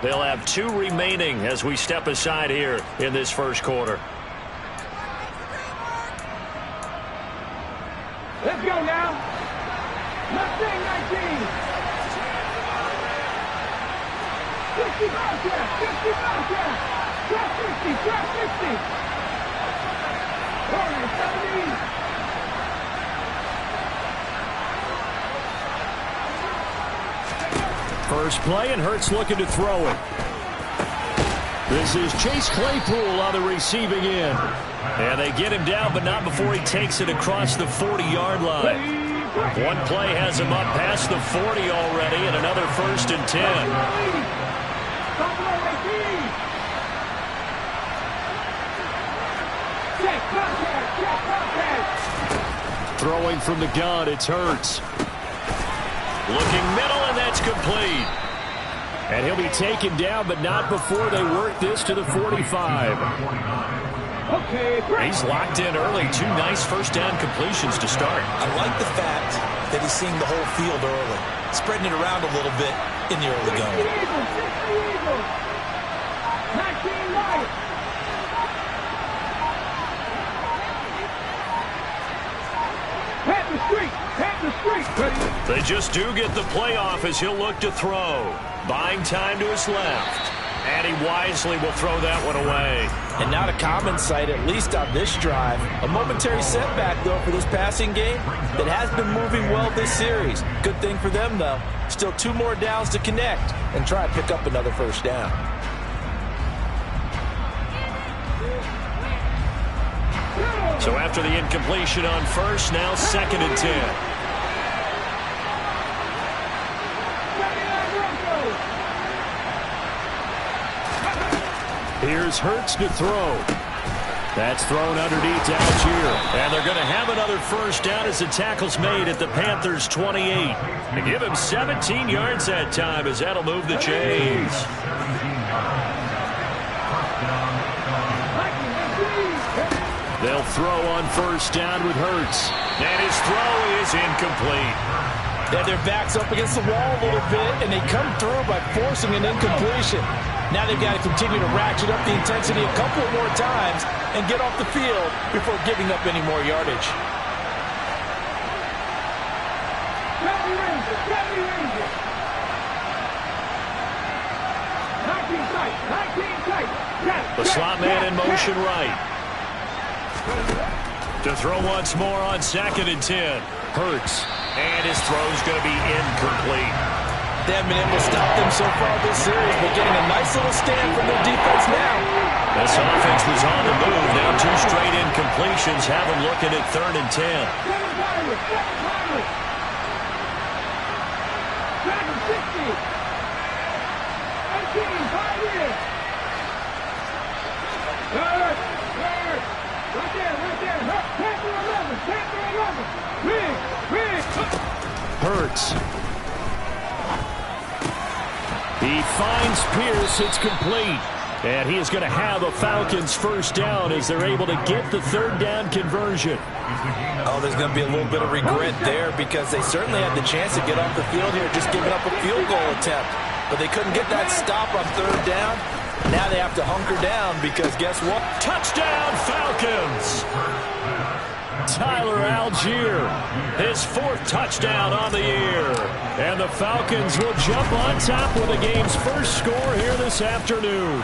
They'll have 2 remaining as we step aside here in this first quarter. Let's go now. Mustang 19. 60 miles there. 60 miles there. Drop 50. Drop 50. All right, 70. First play, and Hurts looking to throw it. This is Chase Claypool on the receiving end. And they get him down, but not before he takes it across the 40-yard line. One play has him up past the 40 already, and another 1st and 10. Throwing from the gun, it's Hurts. Looking middle, and that's complete. And he'll be taken down, but not before they work this to the 45. He's locked in early. 2 nice first down completions to start. I like the fact that he's seeing the whole field early, spreading it around a little bit in the early going. They just do get the play off as he'll look to throw. Buying time to his left. And he wisely will throw that one away. And not a common sight, at least on this drive. A momentary setback, though, for this passing game that has been moving well this series. Good thing for them, though. Still 2 more downs to connect and try to pick up another first down. So after the incompletion on first, now 2nd and 10. Here's Hurts to throw. That's thrown underneath to Algier. And they're going to have another first down as the tackle's made at the Panthers' 28. They give him 17 yards that time as that'll move the chains. They'll throw on first down with Hurts. And his throw is incomplete. And their back's up against the wall a little bit, and they come through by forcing an incompletion. Now they've got to continue to ratchet up the intensity a couple more times and get off the field before giving up any more yardage. The slot man in motion right. To throw once more on 2nd and 10. Hurts. And his throw's going to be incomplete. They haven't been able to stop them so far this series, but getting a nice little stand from their defense now. This offense was on the move. Now 2 straight incompletions have them looking at 3rd and 10. Hurts. He finds Pierce. It's complete. And he is going to have a Falcons first down as they're able to get the 3rd down conversion. Oh, there's going to be a little bit of regret there because they certainly had the chance to get off the field here, just giving up a field goal attempt. But they couldn't get that stop on 3rd down. Now they have to hunker down because guess what? Touchdown, Falcons! Tyler Algier, his 4th touchdown on the year. And the Falcons will jump on top with the game's first score here this afternoon.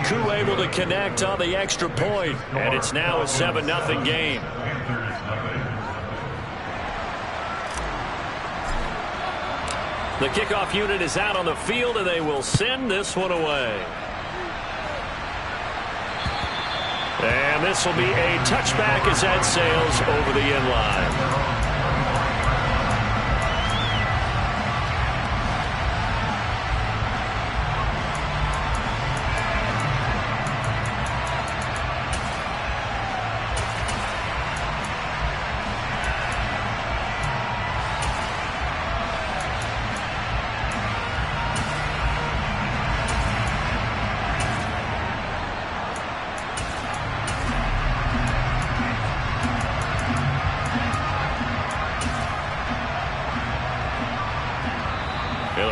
Koo able to connect on the extra point, and it's now a 7-0 game. The kickoff unit is out on the field, and they will send this one away. And this will be a touchback as that sails over the end line.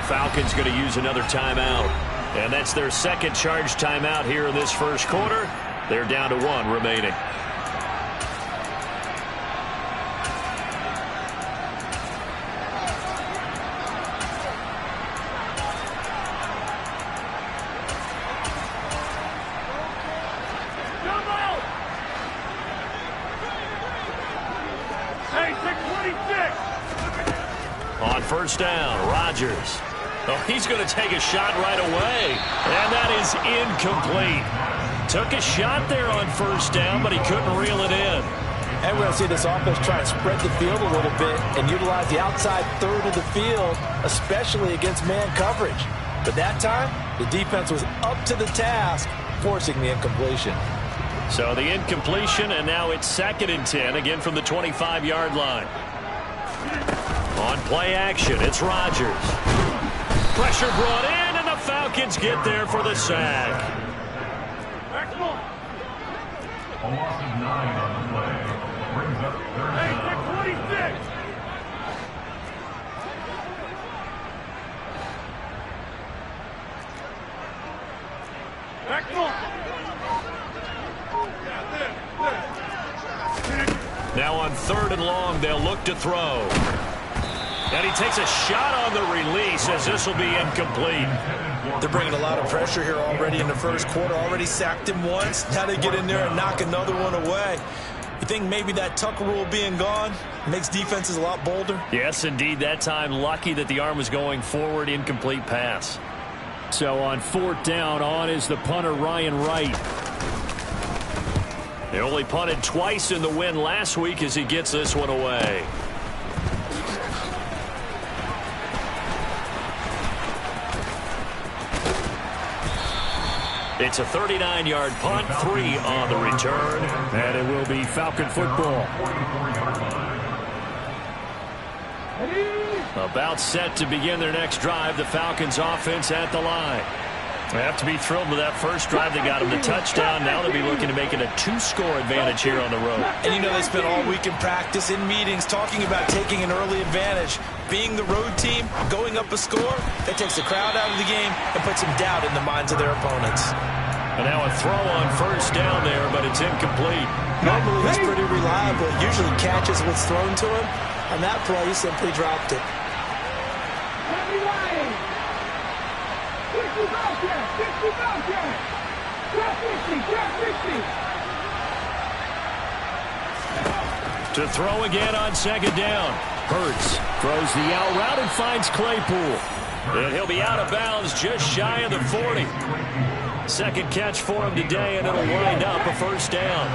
Falcons going to use another timeout. And that's their second charge timeout here in this first quarter. They're down to 1 remaining. On first down, Rodgers. Oh, he's going to take a shot right away. And that is incomplete. Took a shot there on first down, but he couldn't reel it in. And we're going to see this offense try and spread the field a little bit and utilize the outside third of the field, especially against man coverage. But that time, the defense was up to the task, forcing the incompletion. So the incompletion, and now it's 2nd and 10, again from the 25-yard line. On play action, it's Rodgers. Pressure brought in, and the Falcons get there for the sack. A loss of 9 on the play. Brings up 26. Now on 3rd and long, they'll look to throw. And he takes a shot on the release as this will be incomplete. They're bringing a lot of pressure here already in the first quarter. Already sacked him once. Now they get in there and knock another one away. You think maybe that Tucker rule being gone makes defenses a lot bolder? Yes, indeed. That time, lucky that the arm was going forward. Incomplete pass. So on 4th down, on is the punter, Ryan Wright. They only punted twice in the win last week as he gets this one away. It's a 39-yard punt, 3 on the return, and it will be Falcon football. About set to begin their next drive, the Falcons offense at the line. They have to be thrilled with that first drive. They got them the touchdown. Now they'll be looking to make it a 2-score advantage here on the road. And you know they spent all week in practice, in meetings, talking about taking an early advantage. Being the road team, going up a score, that takes the crowd out of the game and puts some doubt in the minds of their opponents. And now a throw on first down there, but it's incomplete. Normally he's pretty reliable. Usually catches what's thrown to him. On that play, he simply dropped it. To throw again on 2nd down. Hurts throws the out route and finds Claypool. And he'll be out of bounds just shy of the 40. Second catch for him today, and it'll wind up a first down.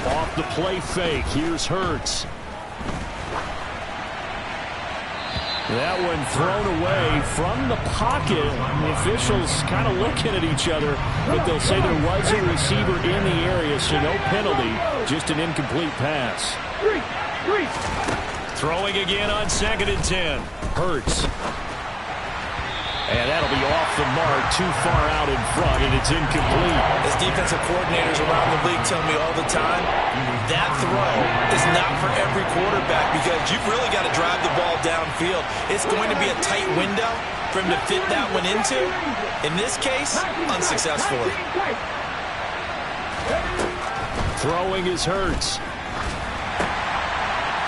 Off the play fake, here's Hurts. That one thrown away from the pocket. The officials kind of looking at each other, but they'll say there was a receiver in the area, so no penalty, just an incomplete pass. Throwing again on 2nd and 10. Hurts. And that'll be off the mark, too far out in front, and it's incomplete. As defensive coordinators around the league tell me all the time, that throw is not for every quarterback because you've really got to drive the ball downfield. It's going to be a tight window for him to fit that one into. In this case, unsuccessfully. Throwing is Hurts.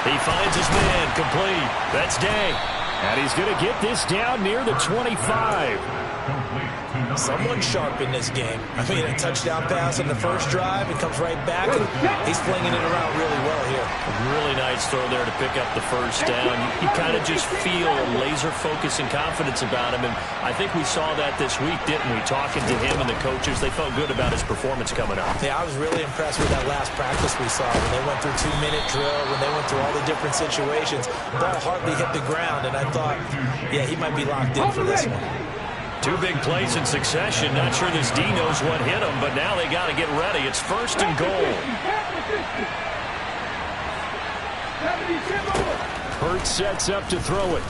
He finds his man, complete. That's Day. And he's going to get this down near the 25. Someone sharp in this game. I mean, a touchdown pass in the first drive. It comes right back, and he's flinging it around really well here. A really nice throw there to pick up the first down. You kind of just feel a laser focus and confidence about him, and I think we saw that this week, didn't we? Talking to him and the coaches, they felt good about his performance coming up. Yeah, I was really impressed with that last practice we saw when they went through 2-minute drill, when they went through all the different situations. Ball hardly hit the ground, and I thought, yeah, he might be locked in for this one. 2 big plays in succession. Not sure this D knows what hit him, but now they got to get ready. It's 1st and goal. Hurts sets up to throw it.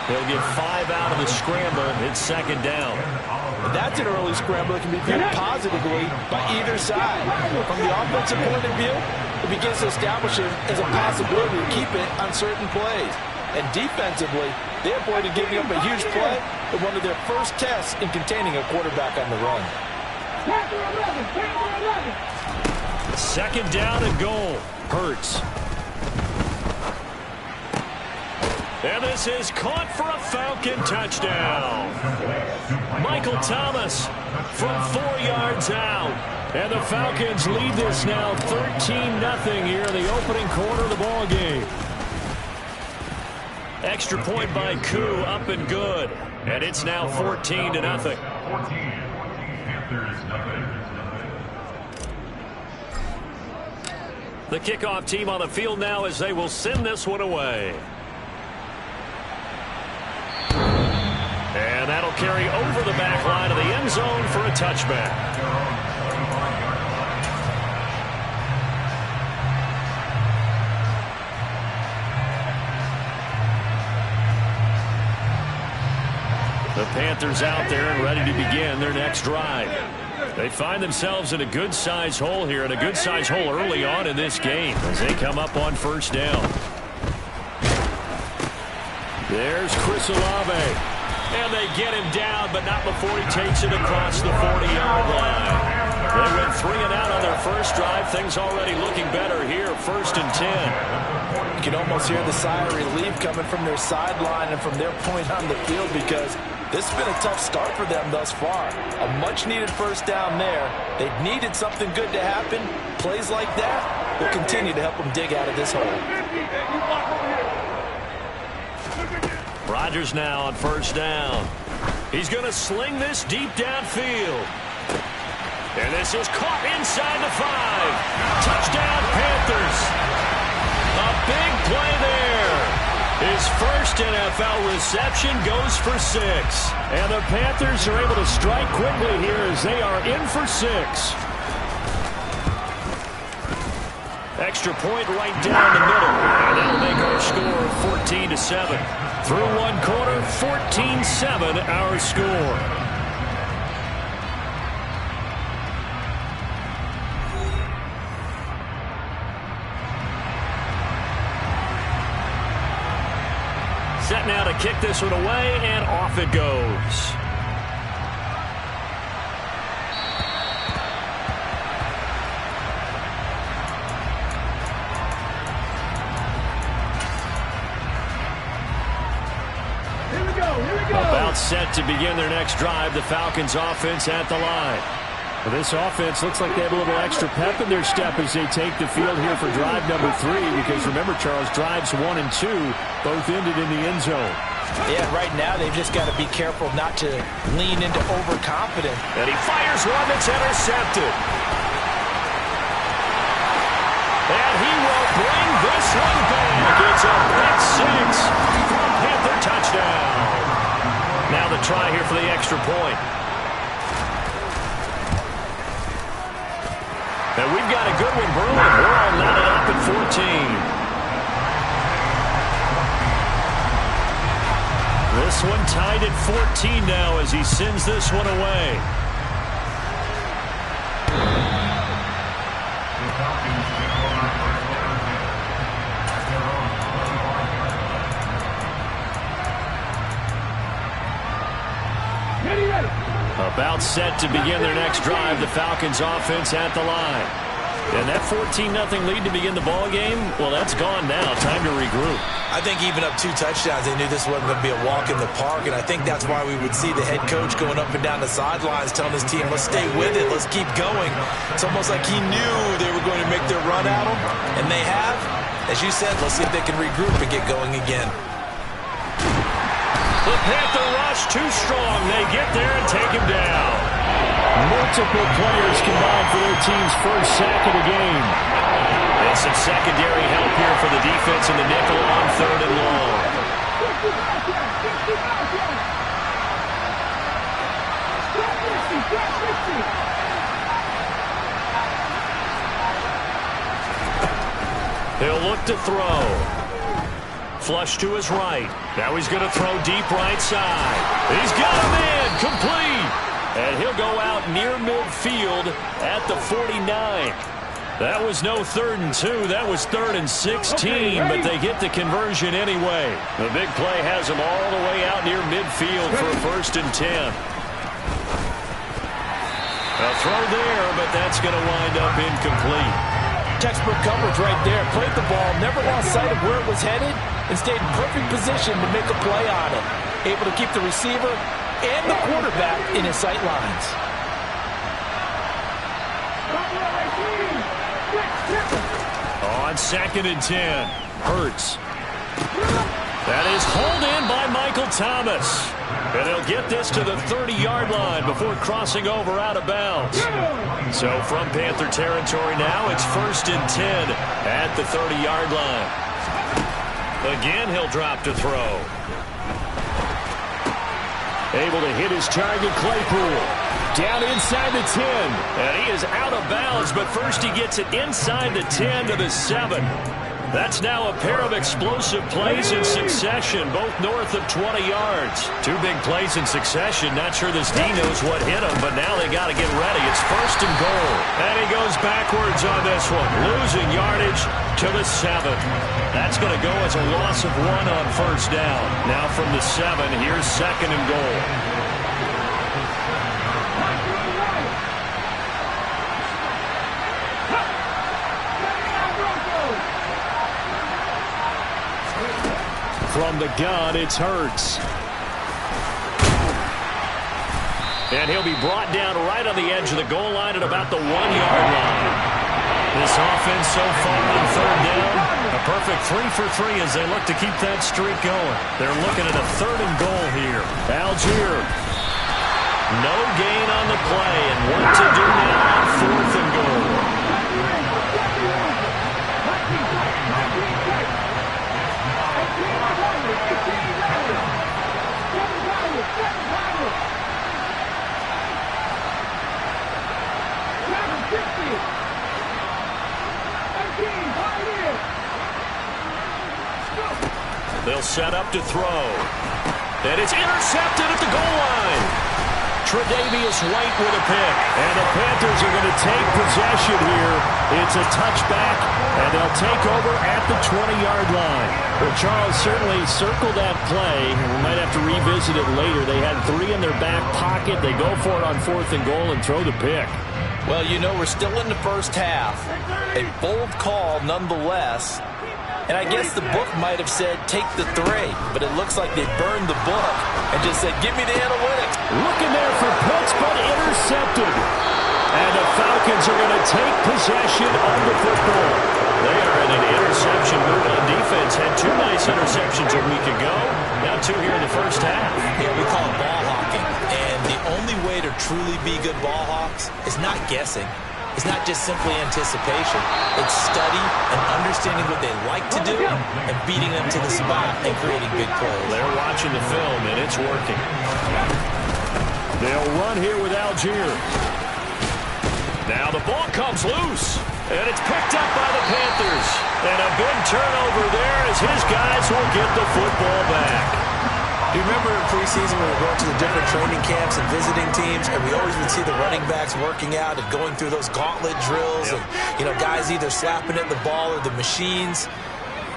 He'll get 5 out of the scramble. It's second down. And that's an early scramble that can be viewed positively by either side. From the offensive point of view, it begins to establish it as a possibility to keep it on certain plays. And defensively, they avoided giving up a huge play in one of their first tests in containing a quarterback on the run. Second down and goal. Hurts. And this is caught for a Falcon touchdown. Michael Thomas from 4 yards out. And the Falcons lead this now 13-0 here in the opening quarter of the ball game. Extra point by Koo, up and good. And it's now 14-0. The kickoff team on the field now as they will send this one away. And that'll carry over the back line of the end zone for a touchback. The Panthers out there and ready to begin their next drive. They find themselves in a good-sized hole here, and a good-sized hole early on in this game as they come up on first down. There's Chris Olave. And they get him down, but not before he takes it across the 40-yard line. They went 3 and out on their first drive. Things already looking better here, 1st and 10. You can almost hear the sigh of relief coming from their sideline and from their point on the field because this has been a tough start for them thus far. A much-needed first down there. They've needed something good to happen. Plays like that will continue to help them dig out of this hole. Rodgers now on first down. He's going to sling this deep downfield. And this is caught inside the 5. Touchdown, Panthers. A big play there. His first NFL reception goes for 6. And the Panthers are able to strike quickly here as they are in for 6. Extra point right down the middle. And that'll make our score 14-7. Through one quarter, 14-7 our score. Set now to kick this one away, and off it goes. About set to begin their next drive. The Falcons offense at the line. Well, this offense looks like they have a little extra pep in their step as they take the field here for drive number 3. Because remember, Charles, drives 1 and 2 both ended in the end zone. Yeah, right now they've just got to be careful not to lean into overconfidence. And he fires one that's intercepted. And he will bring this one back. It's a pick 6 for a Panther touchdown. Now the try here for the extra point. And we've got a good one brewing. We're all knotted up at 14. This one tied at 14 now as he sends this one away. About set to begin their next drive. The Falcons offense at the line. And that 14-0 lead to begin the ball game, well, that's gone now. Time to regroup. I think even up 2 touchdowns, they knew this wasn't going to be a walk in the park, and I think that's why we would see the head coach going up and down the sidelines telling his team, let's stay with it, let's keep going. It's almost like he knew they were going to make their run at him, and they have. As you said, let's see if they can regroup and get going again. The Panther rush too strong. They get there and take him down. Multiple players combined for their team's first sack of the game. And some secondary help here for the defense in the nickel on 3rd and long. He'll look to throw. Flush to his right. Now he's going to throw deep right side. He's got a man. Complete. And he'll go out near midfield at the 49. That was no 3rd and 2. That was 3rd and 16, but they get the conversion anyway. The big play has them all the way out near midfield for a 1st and 10. A throw there, but that's going to wind up incomplete. Textbook coverage right there. Played the ball, never lost sight of where it was headed, and stayed in perfect position to make a play on it. Able to keep the receiver and the quarterback in his sight lines. On 2nd and 10, Hurts. That is hauled in by Michael Thomas. And he'll get this to the 30-yard line before crossing over out of bounds. So from Panther territory now, it's 1st and 10 at the 30-yard line. Again, he'll drop to throw. Able to hit his target, Claypool. Down inside the 10. And he is out of bounds, but first he gets it inside the 10 to the 7. That's now a pair of explosive plays in succession, both north of 20 yards. 2 big plays in succession. Not sure this D knows what hit him, but now they got to get ready. It's 1st and goal. And he goes backwards on this one, losing yardage to the 7. That's going to go as a loss of 1 on 1st down. Now from the 7, here's 2nd and goal. From the gun, it's Hurts. And he'll be brought down right on the edge of the goal line at about the 1-yard line. This offense so far on 3rd down, a perfect 3 for 3 as they look to keep that streak going. They're looking at a 3rd and goal here. Algier. No gain on the play, and what to do now on 4th and goal. They'll set up to throw. And it's intercepted at the goal line. Tre'Davious White with a pick. And the Panthers are going to take possession here. It's a touchback, and they'll take over at the 20-yard line. Well, Charles, certainly circle that play. We might have to revisit it later. They had 3 in their back pocket. They go for it on 4th and goal and throw the pick. Well, you know, we're still in the first half. A bold call nonetheless. And I guess the book might have said, take the 3. But it looks like they burned the book and just said, give me the analytics. Looking there for Pitts, but intercepted. And the Falcons are going to take possession of the football. They are in an interception move on defense. Had 2 nice interceptions a week ago. Now 2 here in the first half. Yeah, we call it ball hawking. And the only way to truly be good ball hawks is not guessing. It's not just simply anticipation. It's study and understanding what they like to do and beating them to the spot and creating big plays. They're watching the film, and it's working. They'll run here with Algier. Now the ball comes loose, and it's picked up by the Panthers. And a big turnover there as his guys will get the football back. Do you remember in preseason when we were going to the different training camps and visiting teams, and we always would see the running backs working out and going through those gauntlet drills, and, you know, guys either slapping at the ball or the machines.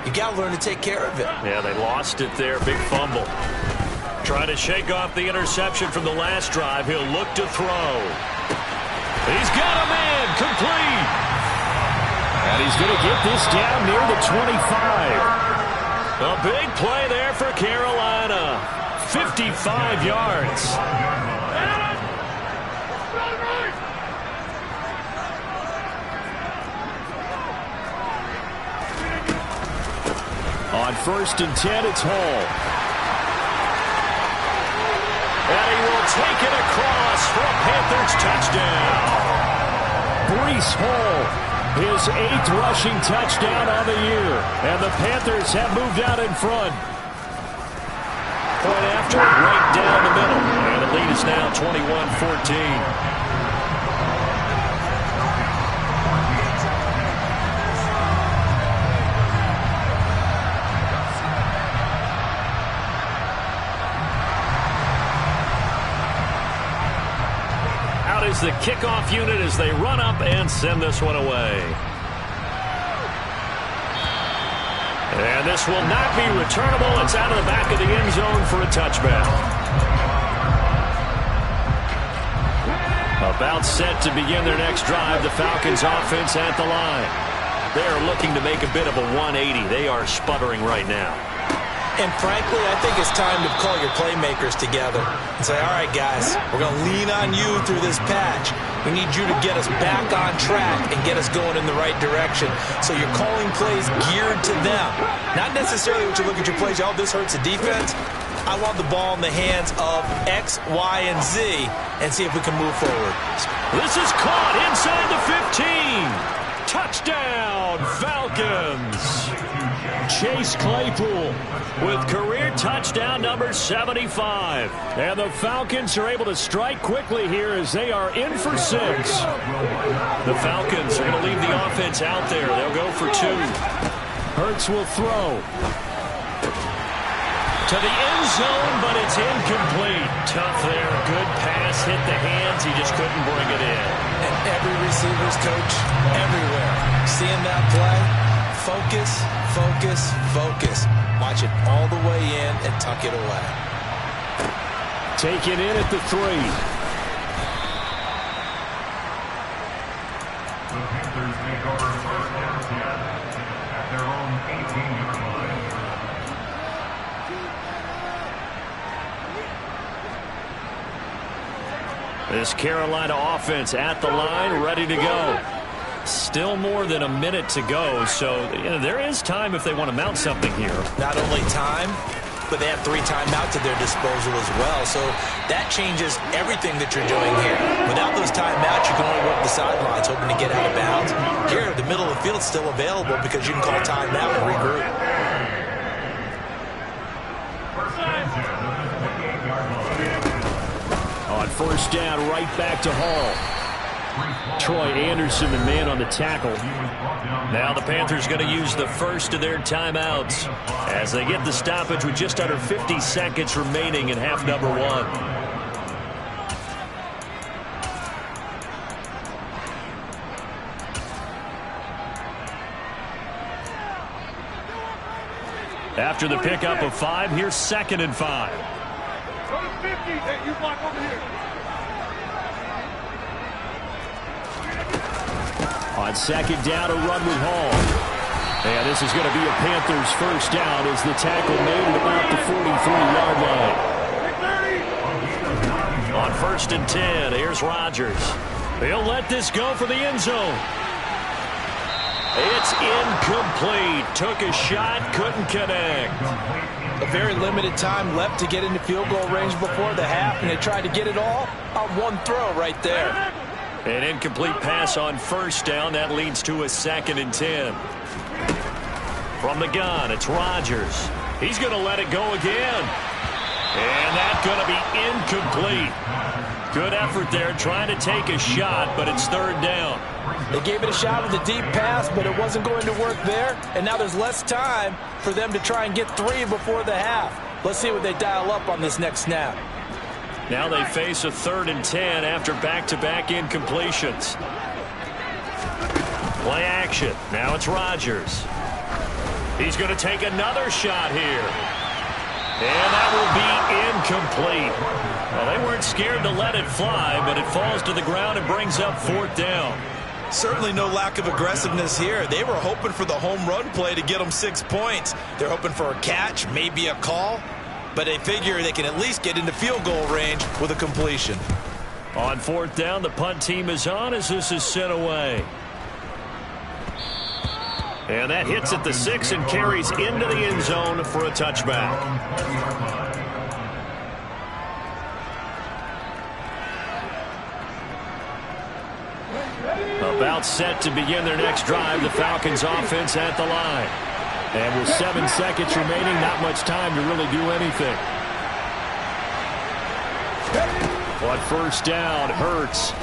You got to learn to take care of it. Yeah, they lost it there. Big fumble. Trying to shake off the interception from the last drive. He'll look to throw. He's got a man. Complete. And he's going to get this down near the 25. A big play there for Carolina. 55 yards. On 1st and 10, it's Hall. And he will take it across for a Panthers touchdown. Breece Hall. His 8th rushing touchdown on the year. And the Panthers have moved out in front. Point after, right down the middle. And the lead is now 21-14. the kickoff unit as they run up and send this one away. And this will not be returnable. It's out of the back of the end zone for a touchback. About set to begin their next drive. The Falcons offense at the line. They are looking to make a bit of a 180. They are sputtering right now. And frankly, I think it's time to call your playmakers together and say, all right, guys, we're going to lean on you through this patch. We need you to get us back on track and get us going in the right direction. So you're calling plays geared to them. Not necessarily what you look at your plays, oh, this hurts the defense. I want the ball in the hands of X, Y, and Z and see if we can move forward. This is caught inside the 15. Touchdown, Falcons. Chase Claypool with career touchdown number 75. And the Falcons are able to strike quickly here as they are in for 6. The Falcons are going to leave the offense out there. They'll go for 2. Hurts will throw to the end zone, but it's incomplete. Tough there. Good pass. Hit the hands. He just couldn't bring it in. And every receiver's coach everywhere. Seeing that play, focus, focus, focus. Watch it all the way in and tuck it away. Taken in at the 3. The Panthers take over first down at their own 18-yard line. This Carolina offense at the line, ready to go. Still more than a minute to go, so there is time if they want to mount something here. Not only time, but they have 3 timeouts at their disposal as well, so that changes everything that you're doing here. Without those timeouts, you can only work the sidelines, hoping to get out of bounds. Here, the middle of the field is still available because you can call timeout and regroup. On first down, right back to Hall. Troy Anderson, the man on the tackle. Now the Panthers going to use the first of their timeouts as they get the stoppage with just under 50 seconds remaining in half number 1. After the pickup of 5, here's 2nd and 5. You block over here. On 2nd down, a run with Hall. And this is going to be a Panthers first down as the tackle made at about the 43-yard line. On 1st and 10, here's Rodgers. He'll let this go for the end zone. It's incomplete. Took a shot, couldn't connect. A very limited time left to get into field goal range before the half, and they tried to get it all on one throw right there. An incomplete pass on first down. That leads to a 2nd and 10. From the gun, it's Rodgers. He's going to let it go again. And that's going to be incomplete. Good effort there trying to take a shot, but it's 3rd down. They gave it a shot with a deep pass, but it wasn't going to work there. And now there's less time for them to try and get 3 before the half. Let's see what they dial up on this next snap. Now they face a 3rd and 10 after back-to-back incompletions. Play action. Now it's Rodgers. He's going to take another shot here. And that will be incomplete. Well, they weren't scared to let it fly, but it falls to the ground and brings up 4th down. Certainly no lack of aggressiveness here. They were hoping for the home run play to get them 6 points. They're hoping for a catch, maybe a call, but they figure they can at least get into field goal range with a completion. On 4th down, the punt team is on as this is sent away. And that hits at the 6 and carries into the end zone for a touchback. About set to begin their next drive, the Falcons offense at the line. And with 7 seconds remaining, not much time to really do anything. On first down, Hurts.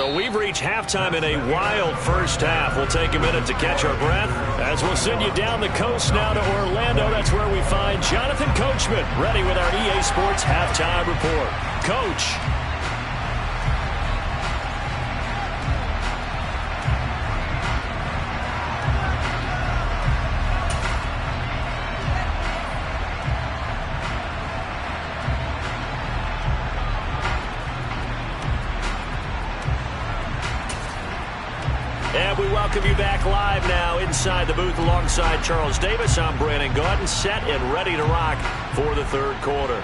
So we've reached halftime in a wild first half. We'll take a minute to catch our breath as we'll send you down the coast now to Orlando. That's where we find Jonathan Coachman ready with our EA Sports halftime report. Coach. And we welcome you back live now inside the booth alongside Charles Davis. I'm Brandon Gaudin, set and ready to rock for the third quarter.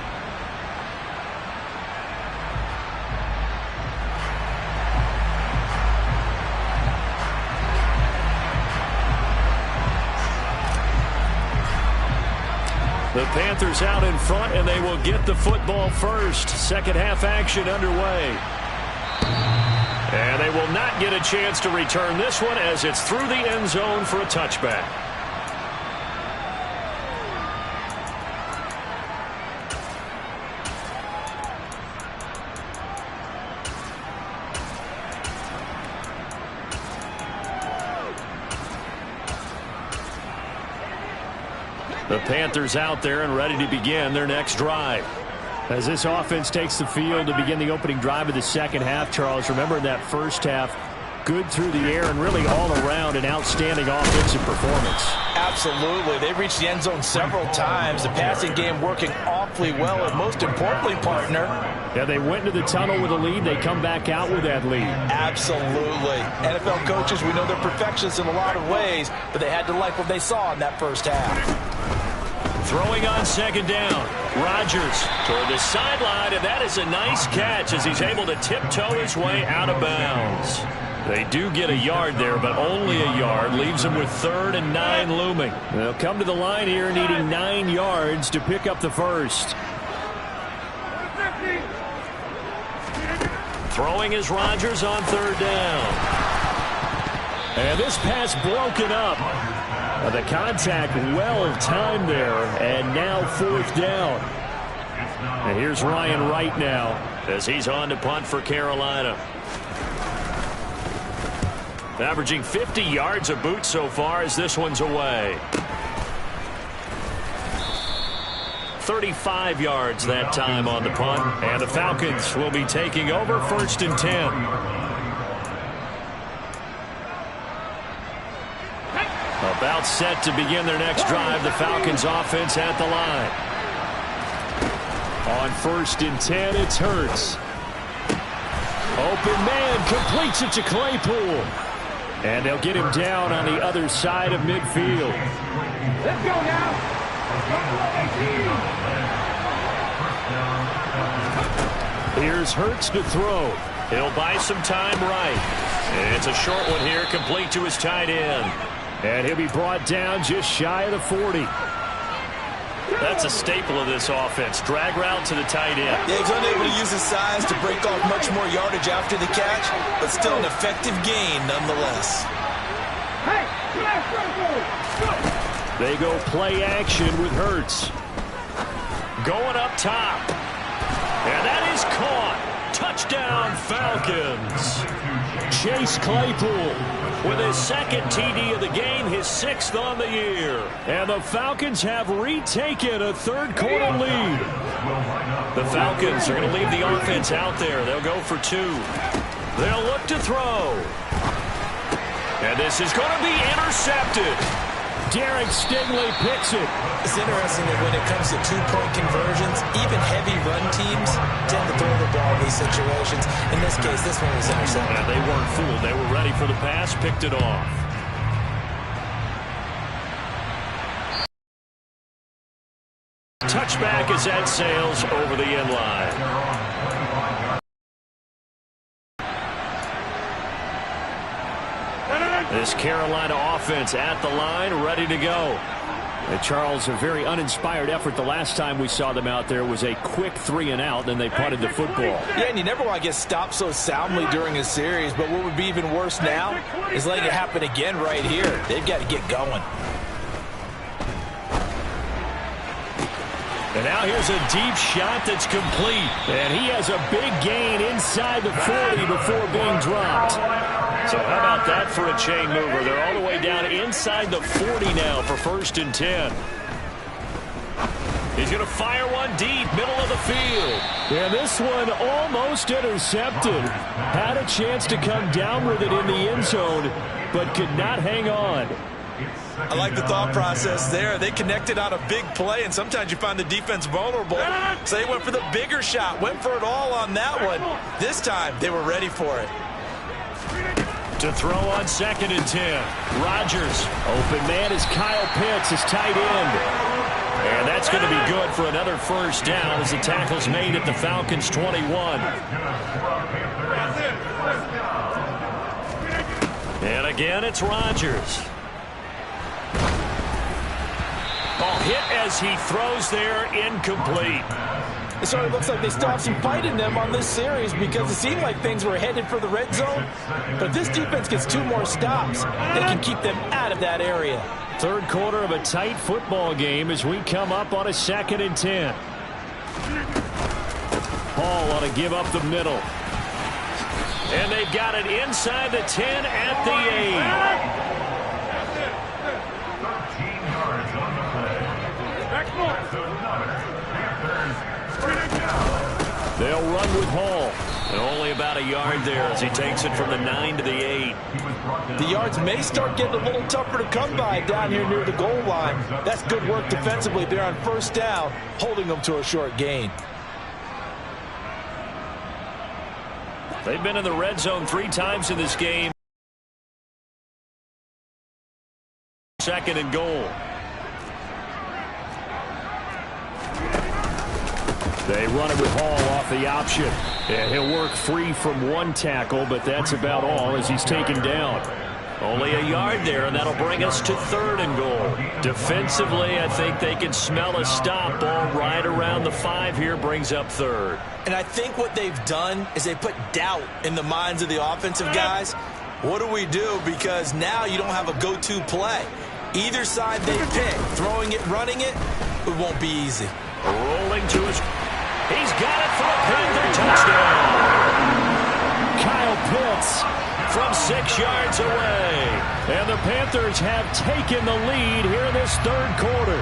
The Panthers out in front, and they will get the football first. Second half action underway. And they will not get a chance to return this one as it's through the end zone for a touchback. The Panthers out there and ready to begin their next drive. As this offense takes the field to begin the opening drive of the second half, Charles, remember in that first half, good through the air and really all around an outstanding offensive performance. Absolutely. They reached the end zone several times. The passing game working awfully well, and most importantly, partner. Yeah, they went into the tunnel with a lead. They come back out with that lead. Absolutely. NFL coaches, we know they're perfectionists in a lot of ways, but they had to like what they saw in that first half. Throwing on second down. Rodgers toward the sideline, and that is a nice catch as he's able to tiptoe his way out of bounds. They do get a yard there, but only a yard. Leaves them with 3rd and 9 looming. They'll come to the line here needing 9 yards to pick up the first. Throwing is Rodgers on 3rd down. And this pass broken up. The contact well timed there, and now 4th down. And here's Ryan Wright now as he's on to punt for Carolina. Averaging 50 yards a boot so far as this one's away. 35 yards that time on the punt, and the Falcons will be taking over 1st and 10. About set to begin their next drive. The Falcons offense at the line. On 1st and 10, it's Hurts. Open man completes it to Claypool. And they'll get him down on the other side of midfield. Let's go now. Here's Hurts to throw. He'll buy some time right. It's a short one here, complete to his tight end. And he'll be brought down just shy of the 40. That's a staple of this offense. Drag route to the tight end. Yeah, he's unable to use his size to break off much more yardage after the catch, but still an effective gain nonetheless. They go play action with Hurts. Going up top. And that is caught. Touchdown, Falcons. Chase Claypool with his 2nd TD of the game, his 6th on the year. And the Falcons have retaken a 3rd quarter lead. The Falcons are going to leave the offense out there. They'll go for 2. They'll look to throw. And this is going to be intercepted. Derek Stingley picks it. It's interesting that when it comes to 2-point conversions, even heavy run teams tend to throw the ball in these situations. In this case, this one was intercepted. Yeah, they weren't fooled. They were ready for the pass, picked it off. Touchback as that sails over the end line. This Carolina offense at the line, ready to go. And Charles, a very uninspired effort the last time we saw them out there was a quick 3-and-out, and they punted the football. Yeah, and you never want to get stopped so soundly during a series, but what would be even worse now is letting it happen again right here. They've got to get going. And now here's a deep shot that's complete. And he has a big gain inside the 40 before being dropped. So how about that for a chain mover? They're all the way down inside the 40 now for 1st and 10. He's going to fire one deep, middle of the field. And this one almost intercepted. Had a chance to come down with it in the end zone, but could not hang on. I like the thought process there. They connected on a big play, and sometimes you find the defense vulnerable. So they went for the bigger shot, went for it all on that one. This time, they were ready for it. To throw on 2nd and 10. Rodgers. Open man is Kyle Pitts, his tight end. And that's going to be good for another 1st down as the tackle's made at the Falcons' 21. And again, it's Rodgers. Ball hit as he throws there, incomplete. It sort of looks like they still have some fight in them on this series because it seemed like things were headed for the red zone. But if this defense gets 2 more stops, they can keep them out of that area. 3rd quarter of a tight football game as we come up on a 2nd and 10. Hall ought to give up the middle. And they've got it inside the 10 at the 8. They'll run with Hall. And only about a yard there as he takes it from the 9 to the 8. The yards may start getting a little tougher to come by down here near the goal line. That's good work defensively there on 1st down, holding them to a short gain. They've been in the red zone 3 times in this game. 2nd and goal. They run it with Hall off the option. And he'll work free from 1 tackle, but that's about all as he's taken down. Only a yard there, and that'll bring us to 3rd and goal. Defensively, I think they can smell a stop. Ball right around the 5 here brings up 3rd. And I think what they've done is they put doubt in the minds of the offensive guys. What do we do? Because now you don't have a go-to play. Either side they pick, throwing it, running it, it won't be easy. Rolling to his... He's got it for a Panther touchdown. Kyle Pitts from 6 yards away. And the Panthers have taken the lead here in this 3rd quarter.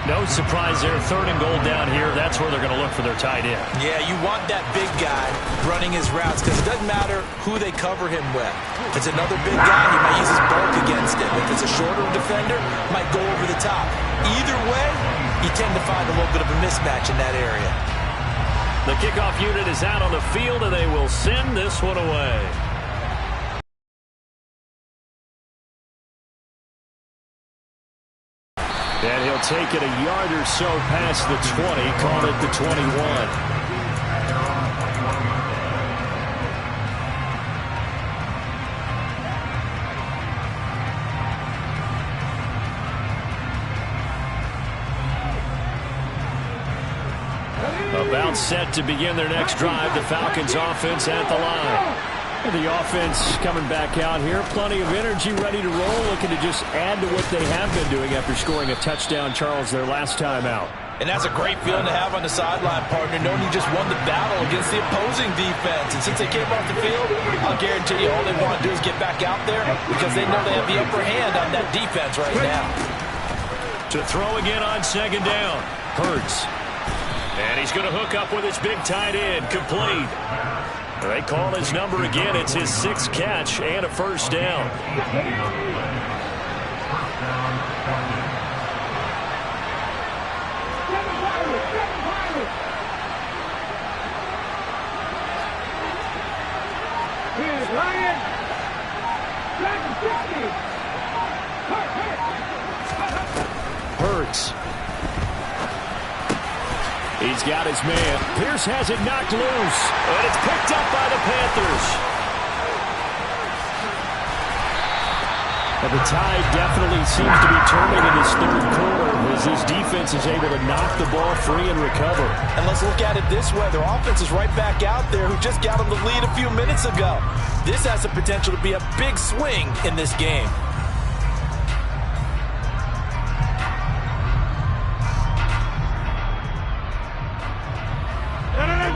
No surprise there. 3rd and goal down here. That's where they're going to look for their tight end. Yeah, you want that big guy running his routes because it doesn't matter who they cover him with. If it's another big guy, he might use his bulk against him. If it's a shorter defender, might go over the top. Either way, you tend to find a little bit of a mismatch in that area. The kickoff unit is out on the field, and they will send this one away. And he'll take it a yard or so past the 20, call it the 21. About set to begin their next drive. The Falcons offense at the line. The offense coming back out here. Plenty of energy, ready to roll. Looking to just add to what they have been doing after scoring a touchdown, Charles, their last time out. And that's a great feeling to have on the sideline, partner, knowing you just won the battle against the opposing defense. And since they came off the field, I'll guarantee you all they want to do is get back out there because they know they have the upper hand on that defense right now. To throw again on 2nd down. Hurts. And he's going to hook up with his big tight end, complete. They call his number again. It's his 6th catch and a 1st down. Here's Ryan. Hurts. He's got his man. Pierce has it knocked loose. And it's picked up by the Panthers. And the tide definitely seems to be turning in this 3rd quarter as his defense is able to knock the ball free and recover. And let's look at it this way. Their offense is right back out there who just got them the lead a few minutes ago. This has the potential to be a big swing in this game.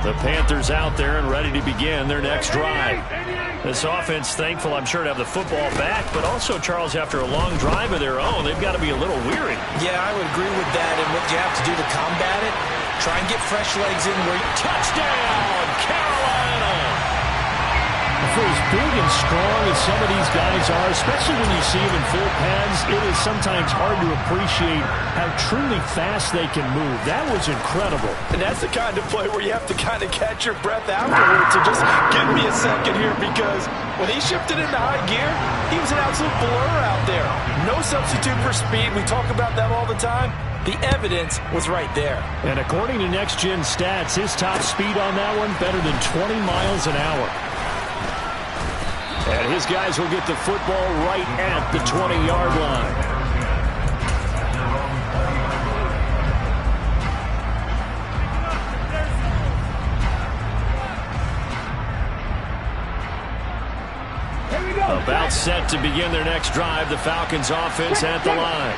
The Panthers out there and ready to begin their next drive. This offense thankful, I'm sure, to have the football back, but also, Charles, after a long drive of their own, they've got to be a little weary. Yeah, I would agree with that. And what you have to do to combat it, try and get fresh legs in where you... Touchdown, Carolina! For as big and strong as some of these guys are, especially when you see them in full pads, it is sometimes hard to appreciate how truly fast they can move. That was incredible. And that's the kind of play where you have to kind of catch your breath afterwards. So just give me a second here, because when he shifted into high gear, he was an absolute blur out there. No substitute for speed. We talk about that all the time. The evidence was right there. And according to Next Gen Stats, his top speed on that one, better than 20 miles an hour. And his guys will get the football right at the 20-yard line. About set to begin their next drive, the Falcons offense at the line.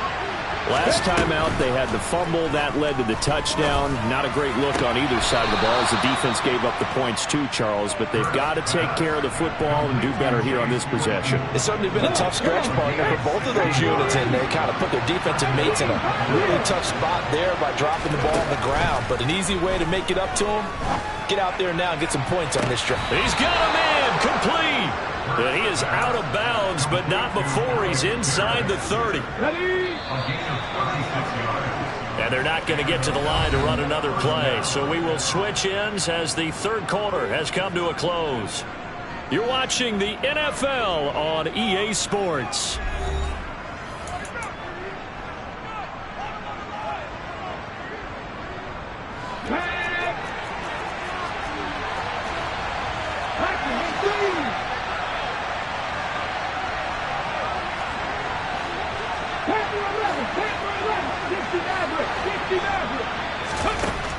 Last time out, they had the fumble. That led to the touchdown. Not a great look on either side of the ball as the defense gave up the points too, Charles. But they've got to take care of the football and do better here on this possession. It's certainly been a tough stretch, partner, for both of those units, and they kind of put their defensive mates in a really tough spot there by dropping the ball on the ground. But an easy way to make it up to them, get out there now and get some points on this drive. He's got a man complete. And he is out of bounds, but not before he's inside the 30. And they're not going to get to the line to run another play. So we will switch ends as the third quarter has come to a close. You're watching the NFL on EA Sports.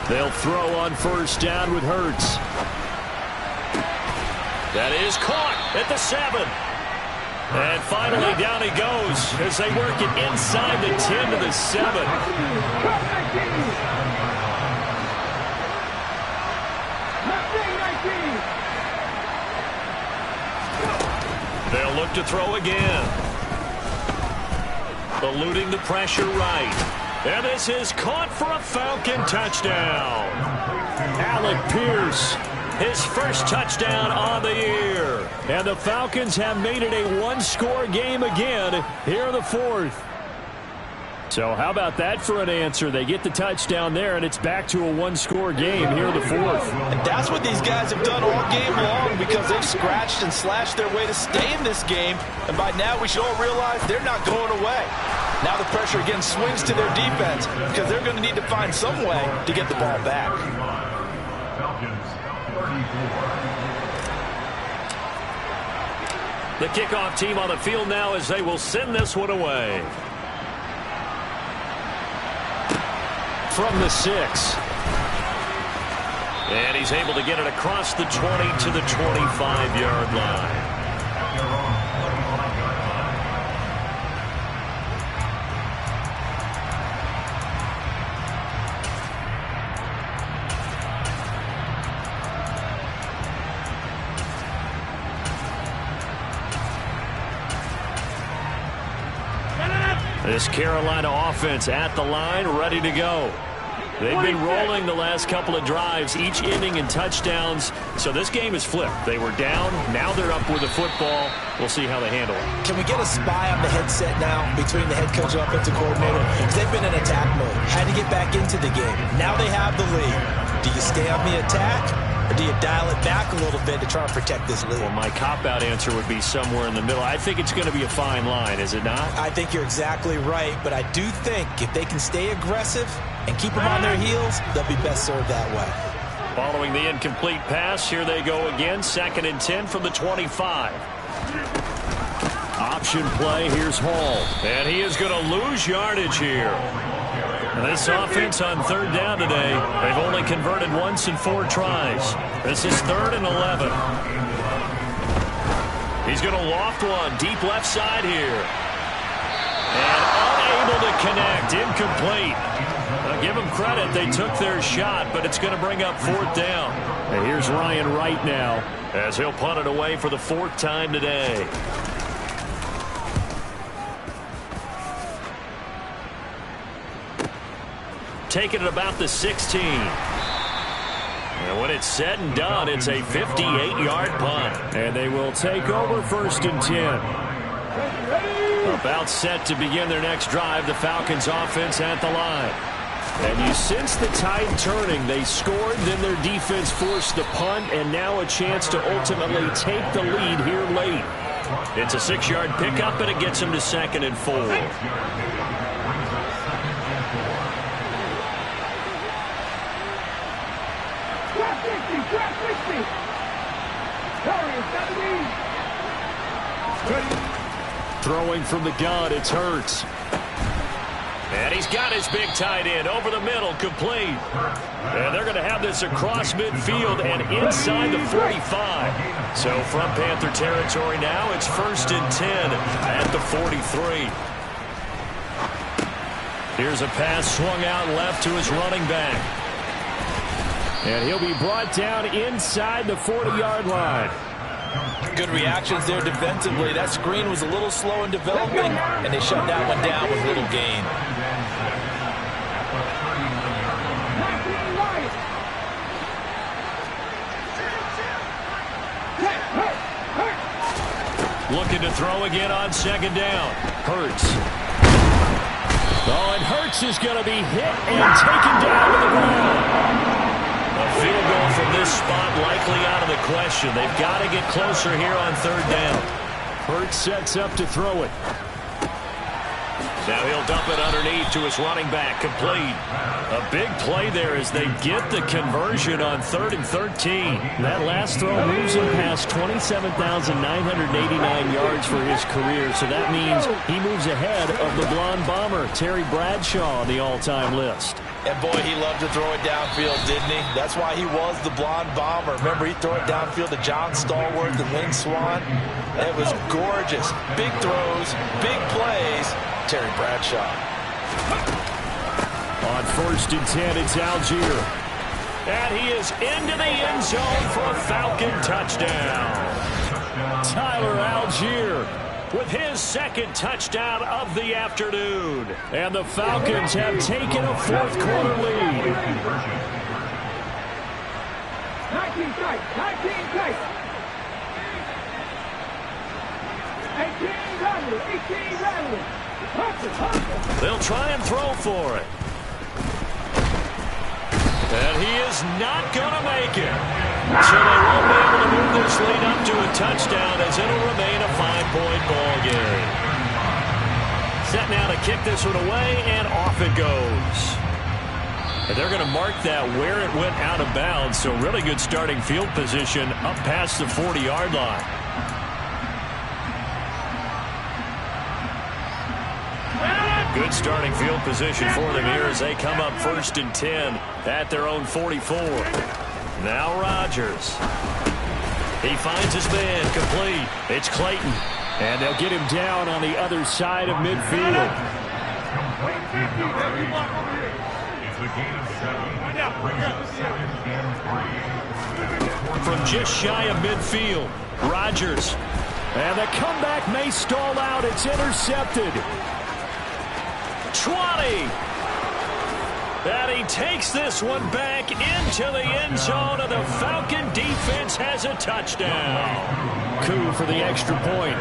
They'll throw on first down with Hurts. That is caught at the 7. And finally down he goes as they work it inside the 10 to the 7. They'll look to throw again. Eluding the pressure right. And this is caught for a Falcon touchdown. Alec Pierce, his first touchdown on the year. And the Falcons have made it a one-score game again here in the fourth. So how about that for an answer? They get the touchdown there, and it's back to a one-score game here in the fourth. And that's what these guys have done all game long, because they've scratched and slashed their way to stay in this game. And by now we should all realize they're not going away. Now the pressure again swings to their defense, because they're going to need to find some way to get the ball back. The kickoff team on the field now as they will send this one away. From the 6. And he's able to get it across the 20 to the 25-yard line. This Carolina offense at the line, ready to go. They've been rolling the last couple of drives, each ending in touchdowns. So this game is flipped. They were down. Now they're up with the football. We'll see how they handle it. Can we get a spy on the headset now between the head coach and offensive coordinator? Because they've been in attack mode. Had to get back into the game. Now they have the lead. Do you stay on the attack, or do you dial it back a little bit to try and protect this lead? Well, my cop-out answer would be somewhere in the middle. I think it's going to be a fine line, is it not? I think you're exactly right, but I do think if they can stay aggressive and keep them on their heels, they'll be best served that way. Following the incomplete pass, here they go again. 2nd and 10 from the 25. Option play, here's Hall. And he is going to lose yardage here. And this offense on 3rd down today, they've only converted once in 4 tries. This is 3rd and 11. He's going to loft one deep left side here. And unable to connect, incomplete. A Give them credit. They took their shot, but it's going to bring up 4th down. And here's Ryan Wright now as he'll punt it away for the 4th time today. Taking it about the 16. And when it's said and done, it's a 58-yard punt. And they will take over 1st and 10. About set to begin their next drive, the Falcons offense at the line. And you sense the tide turning. They scored, then their defense forced the punt, and now a chance to ultimately take the lead here late. It's a 6-yard pickup, and it gets them to 2nd and 4. Throwing from the gun, it's Hurts. And he's got his big tight end over the middle, complete. And they're going to have this across midfield and inside the 45. So from Panther territory now, it's 1st and 10 at the 43. Here's a pass swung out left to his running back. And he'll be brought down inside the 40-yard line. Good reactions there defensively. That screen was a little slow in developing, and they shut that one down with little gain. Looking to throw again on 2nd down. Hurts. Oh, and Hurts is going to be hit and taken down to the ground. A field goal from this spot likely out of the question. They've got to get closer here on 3rd down. Hurts sets up to throw it. Now he'll dump it underneath to his running back, complete. A big play there as they get the conversion on 3rd and 13. That last throw moves him past 27,989 yards for his career, so that means he moves ahead of the blonde bomber, Terry Bradshaw, on the all-time list. And boy, he loved to throw it downfield, didn't he? That's why he was the blonde bomber. Remember, he'd throw it downfield to John Stallworth and Lynn Swann. It was gorgeous. Big throws, big plays. Terry Bradshaw. On 1st and 10, it's Algier. And he is into the end zone for a Falcon touchdown. Tyler Algier with his 2nd touchdown of the afternoon. And the Falcons have taken a 4th quarter lead. 19 tight, 19 tight. 18 rattle, 18 rattle. They'll try and throw for it. And he is not going to make it. So they won't be able to move this lead up to a touchdown as it'll remain a 5-point ball game. Set now to kick this one away, and off it goes. And they're going to mark that where it went out of bounds, so really good starting field position up past the 40-yard line. Good starting field position for them here as they come up 1st and 10 at their own 44. Now Rodgers. He finds his man, complete. It's Clayton. And they'll get him down on the other side of midfield. From just shy of midfield, Rodgers. And the comeback may stall out. It's intercepted. 20. And he takes this one back into the end zone, and the Falcon defense has a touchdown. Coup for the extra point.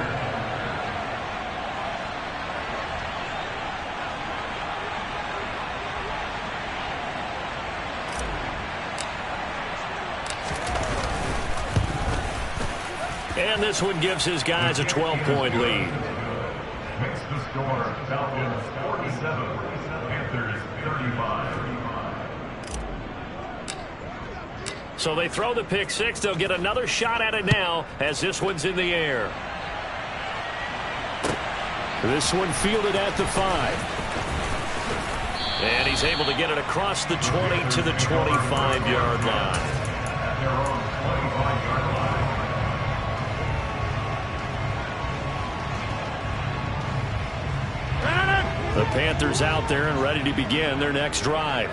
And this one gives his guys a 12-point lead. Makes the score Falcons 47, Panthers 35. So they throw the pick six. They'll get another shot at it now as this one's in the air. This one fielded at the 5. And he's able to get it across the 20 to the 25-yard line. At their own 25-yard line. The Panthers out there and ready to begin their next drive.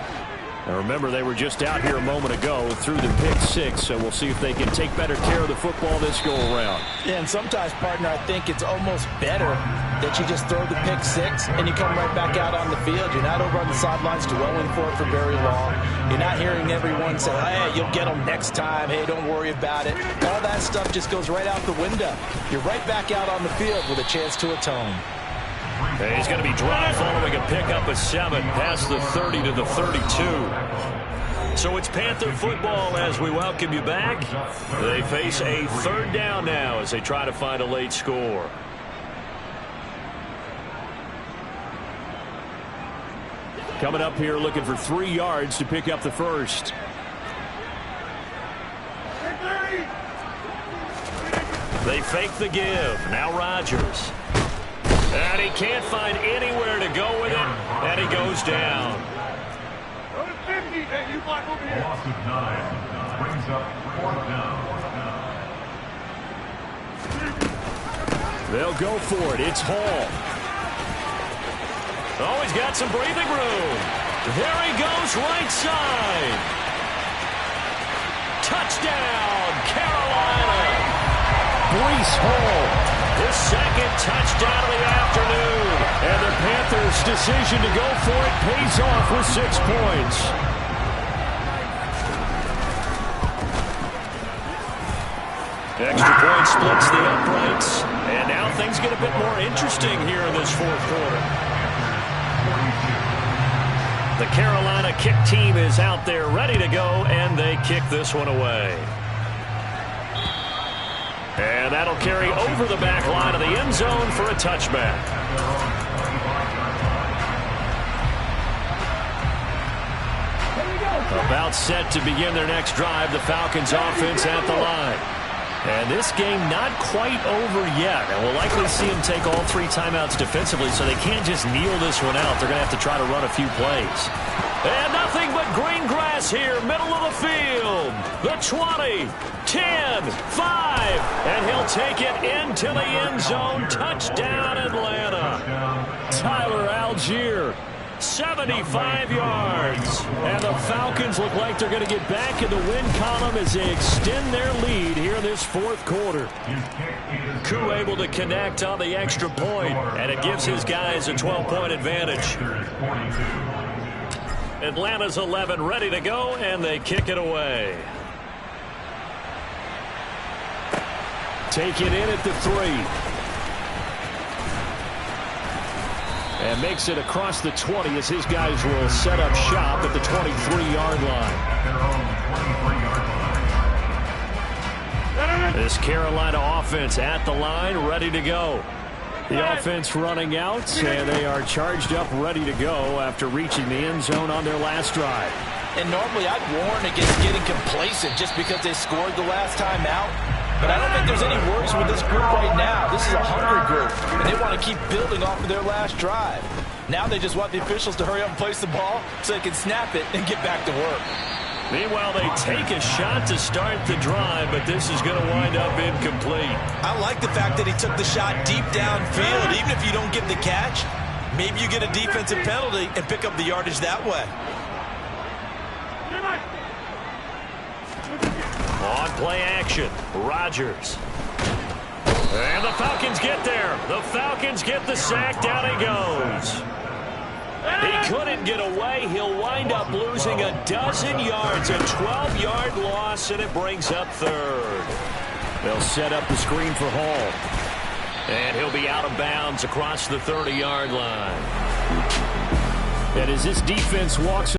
Now remember, they were just out here a moment ago through the pick six, so we'll see if they can take better care of the football this go-around. Yeah, and sometimes, partner, I think it's almost better that you just throw the pick six and you come right back out on the field. You're not over on the sidelines dwelling for it for very long. You're not hearing everyone say, hey, you'll get them next time. Hey, don't worry about it. All that stuff just goes right out the window. You're right back out on the field with a chance to atone. And he's going to be dry following a pickup of 7 past the 30 to the 32. So it's Panther football as we welcome you back. They face a third down now as they try to find a late score. Coming up here looking for 3 yards to pick up the first. They fake the give. Now Rodgers. And he can't find anywhere to go with it, and he goes down. Loss of 9 brings up 4th down. They'll go for it. It's Hall. Oh, he's got some breathing room. There he goes, right side. Touchdown, Carolina. Breece Hall. His second touchdown of the afternoon. And the Panthers' decision to go for it pays off with 6 points. Extra point splits the uprights. And now things get a bit more interesting here in this 4th quarter. The Carolina kick team is out there ready to go, and they kick this one away. And that'll carry over the back line of the end zone for a touchback. About set to begin their next drive, the Falcons offense at the line. And this game not quite over yet. And we'll likely see them take all 3 timeouts defensively, so they can't just kneel this one out. They're going to have to try to run a few plays. And nothing but green grass here, middle of the field. The 20, 10, 5, and he'll take it into the end zone. Touchdown, Atlanta. Tyler Algier, 75 yards. And the Falcons look like they're going to get back in the win column as they extend their lead here in this 4th quarter. Koo able to connect on the extra point, and it gives his guys a 12-point advantage. Atlanta's 11 ready to go, and they kick it away. Take it in at the 3. And makes it across the 20 as his guys will set up shop at the 23-yard line. This Carolina offense at the line, ready to go. The offense running out, and they are charged up, ready to go after reaching the end zone on their last drive. And normally I'd warn against getting complacent just because they scored the last time out. But I don't think there's any worries with this group right now. This is a hungry group, and they want to keep building off of their last drive. Now they just want the officials to hurry up and place the ball so they can snap it and get back to work. Meanwhile, they take a shot to start the drive, but this is going to wind up incomplete. I like the fact that he took the shot deep downfield. Even if you don't get the catch, maybe you get a defensive penalty and pick up the yardage that way. On play action, Rodgers. And the Falcons get there. The Falcons get the sack. Down he goes. He couldn't get away. He'll wind up losing a dozen yards. A 12-yard loss, and it brings up 3rd. They'll set up the screen for Hall. And he'll be out of bounds across the 30-yard line. And as this defense walks